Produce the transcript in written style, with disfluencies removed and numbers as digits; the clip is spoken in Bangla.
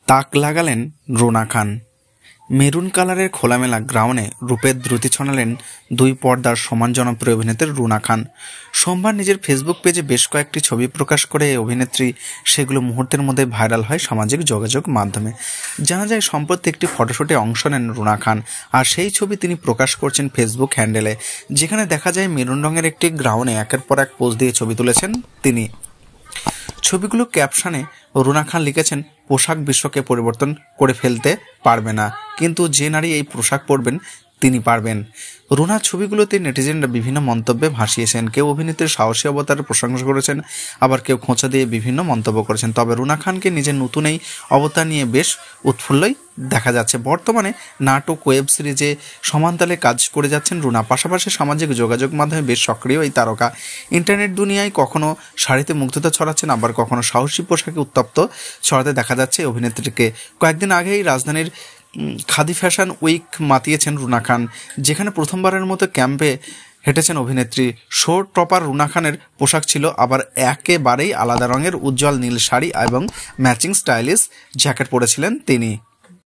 তাক লাগালেন রুনা খান। মেরুন কালারের খোলামেলা গ্রাউন্ডে রূপের দ্রুতি ছড়ালেন দুই পর্দার সমান জনপ্রিয় অভিনেত্রী রুনা খান। সোমবার নিজের ফেসবুক পেজে বেশ কয়েকটি ছবি প্রকাশ করে এই অভিনেত্রী সেগুলো মুহূর্তের মধ্যে ভাইরাল হয় সামাজিক যোগাযোগ মাধ্যমে। জানা যায় সম্প্রতি একটি ফটোশ্যুটে অংশ নেন রুনা খান, আর সেই ছবি তিনি প্রকাশ করছেন ফেসবুক হ্যান্ডেলে, যেখানে দেখা যায় মেরুন রঙের একটি গ্রাউন্ডে একের পর এক পোজ দিয়ে ছবি তুলেছেন তিনি। ছবিগুলো ক্যাপশনে রুনা খান লিখেছেন, পোশাক বিশ্বকে পরিবর্তন করে ফেলতে পারবে না, কিন্তু যে নারী এই পোশাক পরবেন তিনি পারবেন। রুনার ছবিগুলোতে নেটিজেনরা বিভিন্ন মন্তব্যে ভাসিয়েছেন। কেউ অভিনেত্রীর সাহসী অবতারের প্রশংসা করেছেন, আবার কেউ খোঁচা দিয়ে বিভিন্ন মন্তব্য করেছেন। তবে রুনা খানকে নিজের নতুন এই অবতার নিয়ে বেশ উৎফুল্লই দেখা যাচ্ছে। বর্তমানে নাটক, ওয়েব সিরিজে সমানতালে কাজ করে যাচ্ছেন রুনা। পাশাপাশি সামাজিক যোগাযোগ মাধ্যমে বেশ সক্রিয় এই তারকা। ইন্টারনেট দুনিয়ায় কখনো শাড়িতে মুগ্ধতা ছড়াচ্ছেন, আবার কখনো সাহসী পোশাকে উত্তপ্ত ছড়াতে দেখা যাচ্ছে অভিনেত্রীকে। কয়েকদিন আগেই রাজধানীর খাদি ফ্যাশন উইক মাতিয়েছেন রুনা খান, যেখানে প্রথমবারের মতো ক্যাম্পে হেঁটেছেন অভিনেত্রী। শো টপার রুনা খানের পোশাক ছিল আবার একেবারেই আলাদা রঙের উজ্জ্বল নীল শাড়ি এবং ম্যাচিং স্টাইলিশ জ্যাকেট পরেছিলেন তিনি।